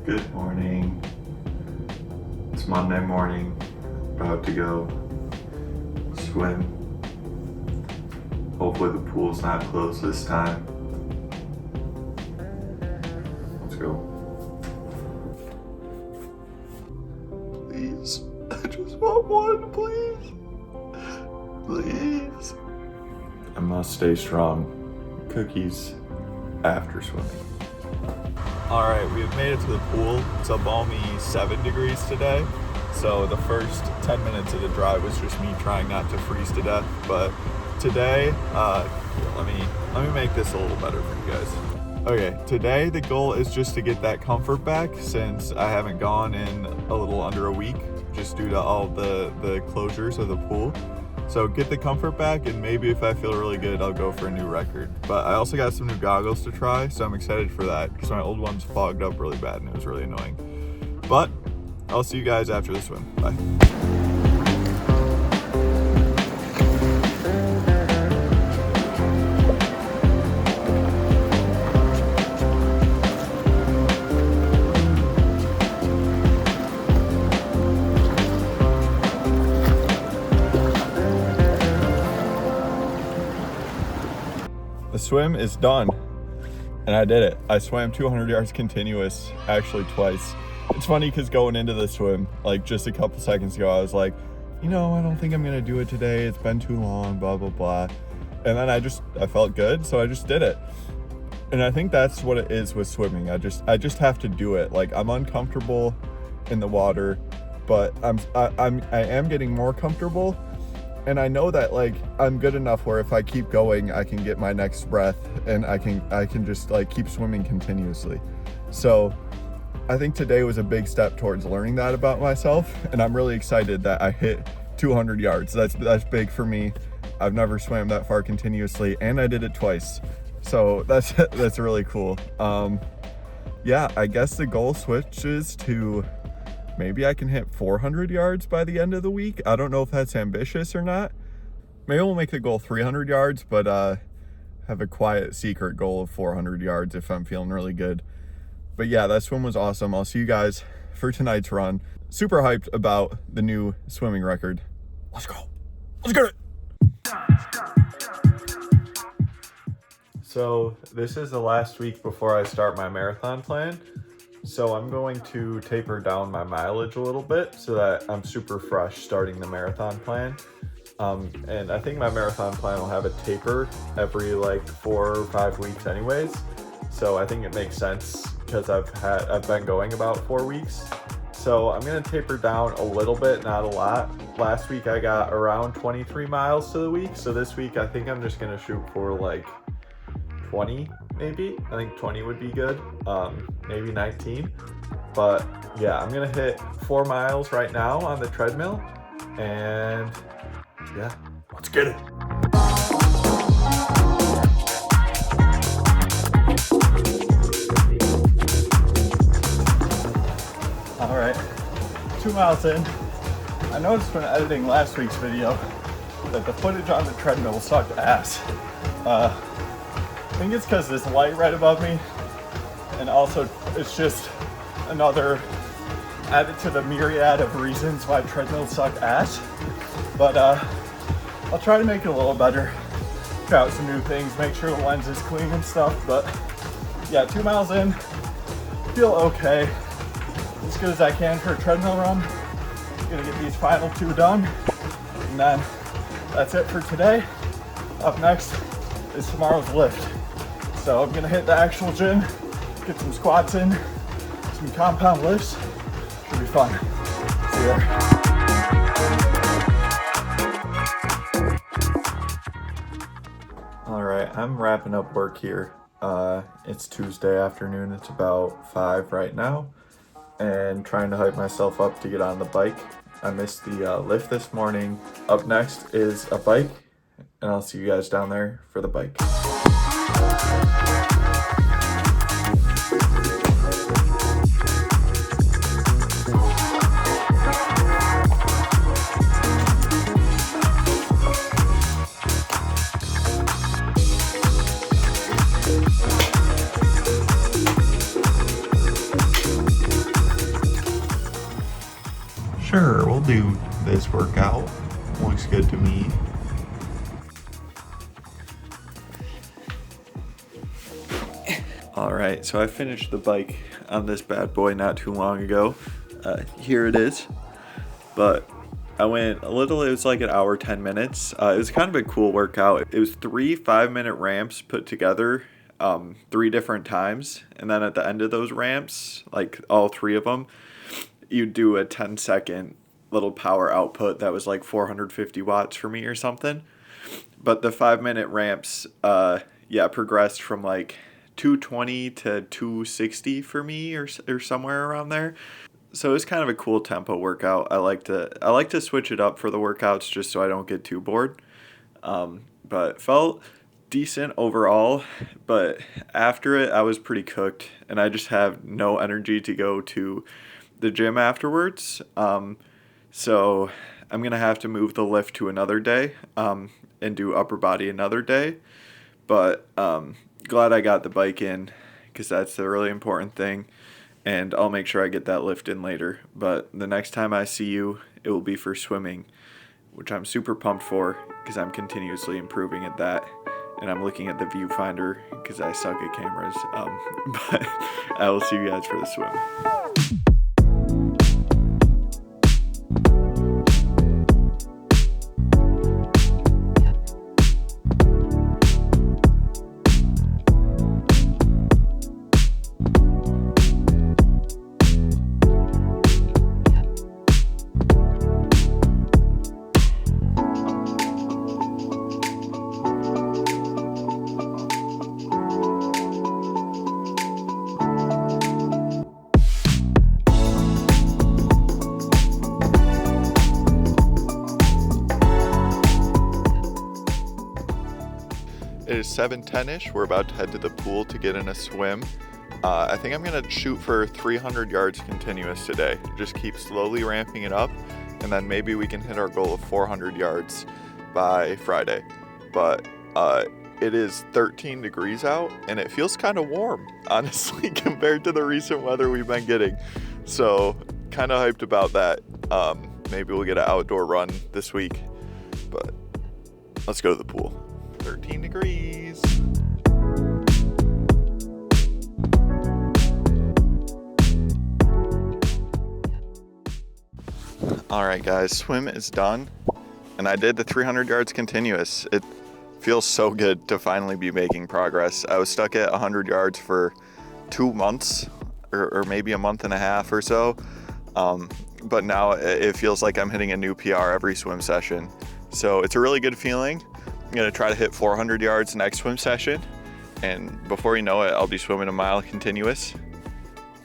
Good morning. It's Monday morning. About to go swim. Hopefully the pool's not closed this time. Let's go. Please. I just want one, please. Please. I must stay strong. Cookies after swimming. All right, we have made it to the pool. It's a balmy 7 degrees today. So the first 10 minutes of the drive was just me trying not to freeze to death. But today, let me make this a little better for you guys. Okay, today the goal is just to get that comfort back since I haven't gone in a little under a week, just due to all the closures of the pool. So get the comfort back, and maybe if I feel really good, I'll go for a new record. But I also got some new goggles to try, so I'm excited for that because my old ones fogged up really bad and it was really annoying. But I'll see you guys after the swim. Bye. The swim is done, and I did it. I swam 200 yards continuous, actually twice. It's funny because going into the swim, like just a couple seconds ago, I was like, I don't think I'm gonna do it today. It's been too long, blah, blah, blah. And then I felt good, so I just did it. And I think that's what it is with swimming. I just have to do it. Like, I'm uncomfortable in the water, but I am getting more comfortable. And I know that, like, I'm good enough where if I keep going, I can get my next breath and I can just like keep swimming continuously. So I think today was a big step towards learning that about myself, and I'm really excited that I hit 200 yards. That's big for me. I've never swam that far continuously, and I did it twice. So that's really cool. Yeah, I guess the goal switches to maybe I can hit 400 yards by the end of the week. I don't know if that's ambitious or not. Maybe we'll make the goal 300 yards, but have a quiet secret goal of 400 yards if I'm feeling really good. But yeah, that swim was awesome. I'll see you guys for tonight's run. Super hyped about the new swimming record. Let's go. Let's get it. So this is the last week before I start my marathon plan. So I'm going to taper down my mileage a little bit so that I'm super fresh starting the marathon plan. And I think my marathon plan will have a taper every like 4 or 5 weeks anyways. So I think it makes sense because I've been going about 4 weeks. So I'm gonna taper down a little bit, not a lot. Last week I got around 23 miles to the week. So this week I think I'm just gonna shoot for like 20 maybe. I think 20 would be good. Maybe 19. But yeah, I'm gonna hit 4 miles right now on the treadmill. And yeah, let's get it. All right, 2 miles in. I noticed when editing last week's video that the footage on the treadmill sucked ass. I think it's because there's light right above me, and also it's just another added to the myriad of reasons why treadmills suck ass. But I'll try to make it a little better, try out some new things, make sure the lens is clean and stuff. But yeah, 2 miles in, feel okay, as good as I can for a treadmill run. Gonna get these final 2 done, and then that's it for today. Up next is tomorrow's lift. So I'm gonna hit the actual gym, get some squats in, some compound lifts. Should be fun. See you there. All right, I'm wrapping up work here. It's Tuesday afternoon. It's about 5 right now, and trying to hype myself up to get on the bike. I missed the lift this morning. Up next is a bike, and I'll see you guys down there for the bike. Sure, we'll do this workout. Looks good to me. All right, so I finished the bike on this bad boy not too long ago. Here it is. But I went a little, it was like an hour, 10 minutes. It was kind of a cool workout. It was 3 5-minute ramps put together 3 different times. And then at the end of those ramps, like all 3 of them, you do a 10-second little power output that was like 450 watts for me or something. But the 5-minute ramps, progressed from like 220 to 260 for me or somewhere around there. So it's kind of a cool tempo workout. I like to switch it up for the workouts just so I don't get too bored. But felt decent overall. But after it, I was pretty cooked, and I just have no energy to go to the gym afterwards. So I'm gonna have to move the lift to another day and do upper body another day. But glad I got the bike in, because that's the really important thing. And I'll make sure I get that lift in later. But the next time I see you, it will be for swimming, which I'm super pumped for because I'm continuously improving at that. And I'm looking at the viewfinder because I suck at cameras. But I will see you guys for the swim. It is 7:10ish. We're about to head to the pool to get in a swim. I think I'm gonna shoot for 300 yards continuous today. Just keep slowly ramping it up, and then maybe we can hit our goal of 400 yards by Friday. But it is 13 degrees out, and it feels kind of warm, honestly, compared to the recent weather we've been getting. So kind of hyped about that. Maybe we'll get an outdoor run this week, but let's go to the pool. 13 degrees. All right, guys, swim is done, and I did the 300 yards continuous. It feels so good to finally be making progress. I was stuck at 100 yards for 2 months, or maybe a month and a half or so, but now it feels like I'm hitting a new PR every swim session. So it's a really good feeling. I'm gonna try to hit 400 yards next swim session, and before you know it, I'll be swimming a mile continuous.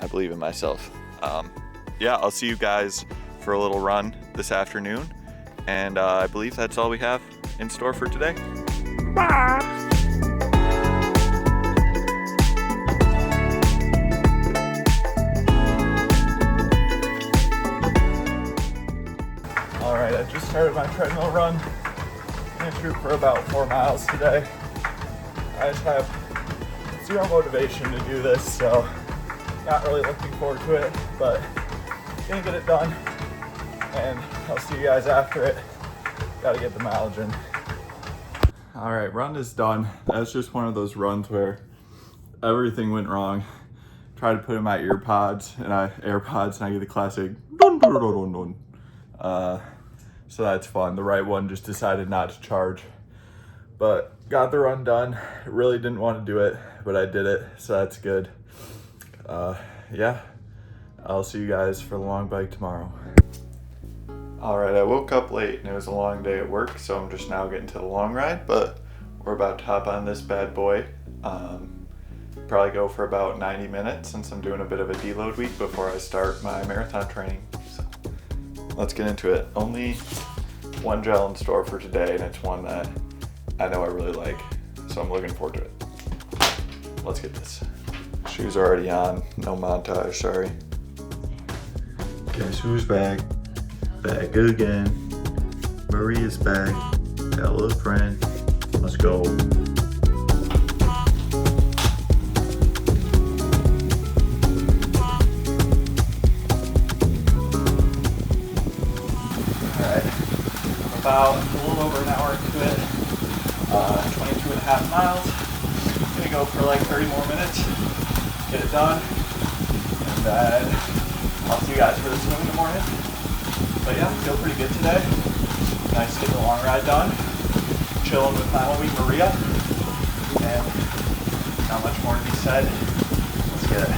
I believe in myself. I'll see you guys for a little run this afternoon, and I believe that's all we have in store for today. Bye! All right, I just started my treadmill run. I'm gonna shoot for about 4 miles today. I just have 0 motivation to do this, so not really looking forward to it, but gonna get it done, and I'll see you guys after it. Gotta get the mileage in. All right, run is done. That's just one of those runs where everything went wrong. Tried to put in my AirPods, and I get the classic dun dun dun dun dun. So that's fun. The right one just decided not to charge. But got the run done. Really didn't want to do it, but I did it, so that's good. I'll see you guys for the long bike tomorrow. All right, I woke up late and it was a long day at work, so I'm just now getting to the long ride, but we're about to hop on this bad boy. Probably go for about 90 minutes since I'm doing a bit of a deload week before I start my marathon training. So let's get into it. Only one gel in store for today, and it's one that I know I really like, so I'm looking forward to it. Let's get this. Shoes are already on, no montage, sorry. Guess who's back? Back again. Maria's back. Got a little friend. Let's go. about a little over an hour into it, 22 and a half miles. Gonna go for like 30 more minutes, get it done, and then I'll see you guys for the swim in the morning. But yeah, feel pretty good today. Nice getting the long ride done. Chilling with my homie Maria, and not much more to be said. Let's get it.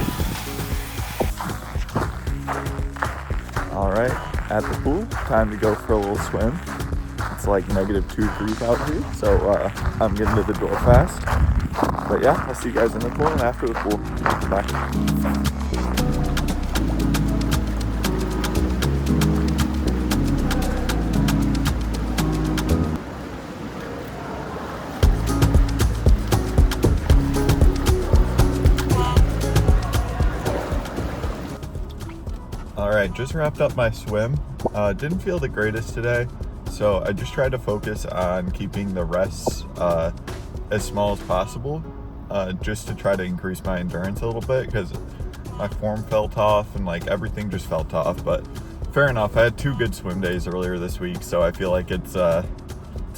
All right, at the pool, time to go for a little swim. It's like -2 degrees out here, so I'm getting to the door fast. But yeah, I'll see you guys in the pool and after the pool. Bye. All right, just wrapped up my swim. Didn't feel the greatest today, so I just tried to focus on keeping the rests as small as possible, just to try to increase my endurance a little bit, because my form felt off and like everything just felt off. But fair enough, I had 2 good swim days earlier this week, so I feel like it's a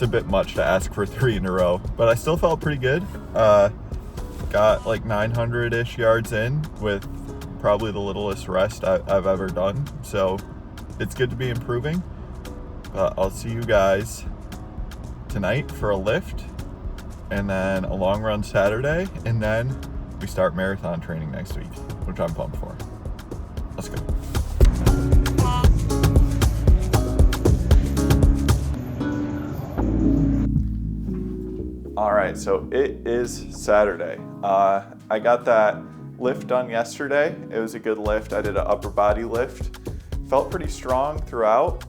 bit much to ask for 3 in a row, but I still felt pretty good. Got like 900-ish yards in with probably the littlest rest I've ever done, so it's good to be improving. I'll see you guys tonight for a lift, and then a long run Saturday, and then we start marathon training next week, which I'm pumped for. Let's go. All right, so it is Saturday. I got that lift done yesterday. It was a good lift. I did an upper body lift. Felt pretty strong throughout.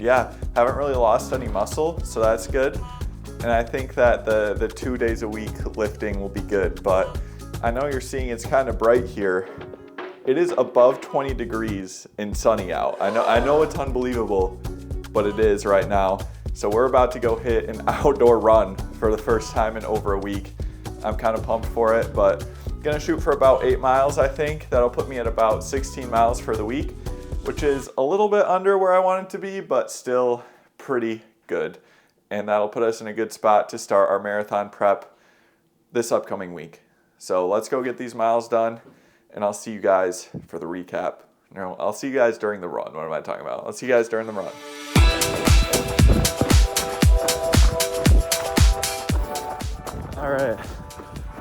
Yeah, haven't really lost any muscle, so that's good. And I think that the 2 days a week lifting will be good, but I know you're seeing it's kind of bright here. It is above 20 degrees and sunny out. I know it's unbelievable, but it is right now. So we're about to go hit an outdoor run for the first time in over a week. I'm kind of pumped for it, but gonna shoot for about 8 miles, I think. That'll put me at about 16 miles for the week, which is a little bit under where I want it to be, but still pretty good. And that'll put us in a good spot to start our marathon prep this upcoming week. So let's go get these miles done, and I'll see you guys for the recap. No, I'll see you guys during the run. What am I talking about? I'll see you guys during the run. All right,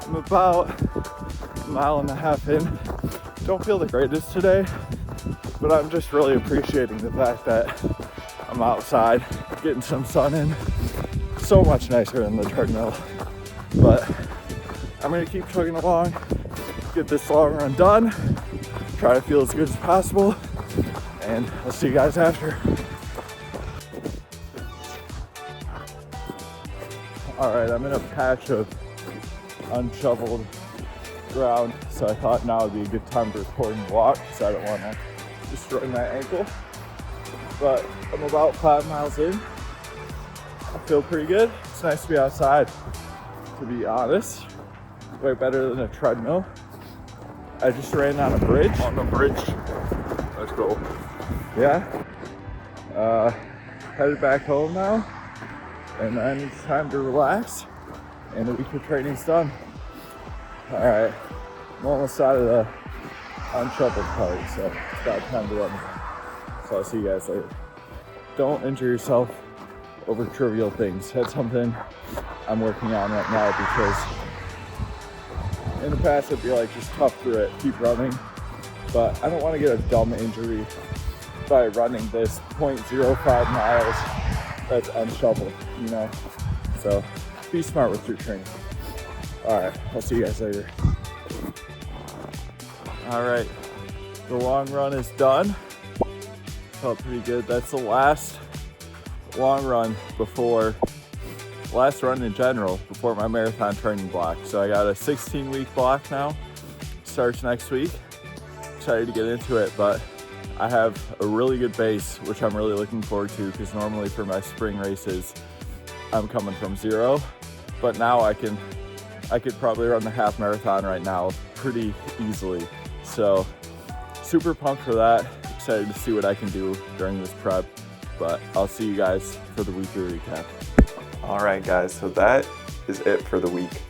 I'm about a mile and a half in. Don't feel the greatest today, but I'm just really appreciating the fact that I'm outside getting some sun in. So much nicer than the treadmill. But I'm gonna keep chugging along, get this long run done, try to feel as good as possible, and I'll see you guys after. All right, I'm in a patch of unshoveled ground, so I thought now would be a good time to record and walk, because I don't want to destroy my ankle. But I'm about 5 miles in. I feel pretty good. It's nice to be outside, to be honest. Way better than a treadmill. I just ran on a bridge. On the bridge. Let's go. Yeah. Headed back home now. And then it's time to relax. And a week of training's done. All right. I'm almost out of the unshoveled part, so it's about time to run. So I'll see you guys later. Don't injure yourself over trivial things. That's something I'm working on right now, because in the past it'd be like just tough through it, keep running. But I don't want to get a dumb injury by running this 0.05 miles that's unshoveled, you know? So be smart with your training. All right, I'll see you guys later. All right, the long run is done. Felt pretty good. That's the last long run last run in general before my marathon training block. So I got a 16-week block now. Starts next week. Excited to get into it, but I have a really good base, which I'm really looking forward to, because normally for my spring races, I'm coming from zero. But now I could probably run the half marathon right now pretty easily. So super pumped for that. Excited to see what I can do during this prep. But I'll see you guys for the weekly recap. All right, guys, so that is it for the week.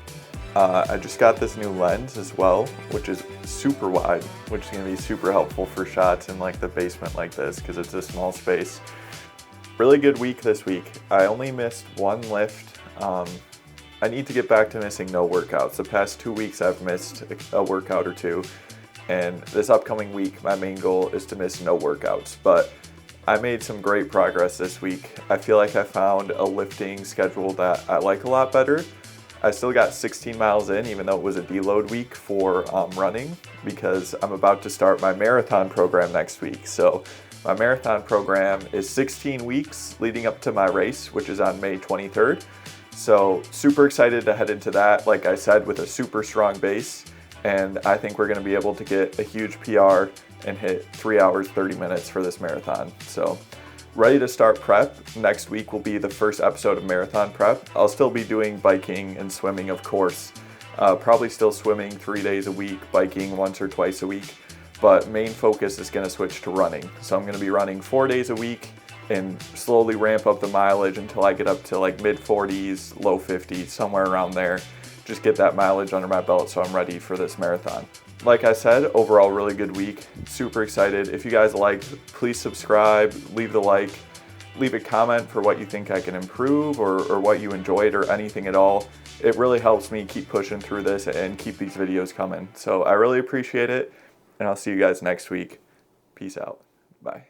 I just got this new lens as well, which is super wide, which is gonna be super helpful for shots in like the basement like this, because it's a small space. Really good week this week. I only missed one lift. I need to get back to missing no workouts. The past 2 weeks I've missed a workout or two, and this upcoming week my main goal is to miss no workouts. But I made some great progress this week. I feel like I found a lifting schedule that I like a lot better. I still got 16 miles in, even though it was a deload week for running, because I'm about to start my marathon program next week. So my marathon program is 16 weeks leading up to my race, which is on May 23rd. So super excited to head into that, like I said, with a super strong base. And I think we're gonna be able to get a huge PR and hit 3 hours, 30 minutes for this marathon. So ready to start prep. Next week will be the first episode of marathon prep. I'll still be doing biking and swimming, of course. Probably still swimming 3 days a week, biking once or twice a week, but main focus is gonna switch to running. So I'm gonna be running 4 days a week and slowly ramp up the mileage until I get up to like mid 40s, low 50s, somewhere around there. Just get that mileage under my belt so I'm ready for this marathon. Like I said, overall really good week. Super excited. If you guys liked, please subscribe, leave the like, leave a comment for what you think I can improve or what you enjoyed or anything at all. It really helps me keep pushing through this and keep these videos coming. So I really appreciate it, and I'll see you guys next week. Peace out. Bye.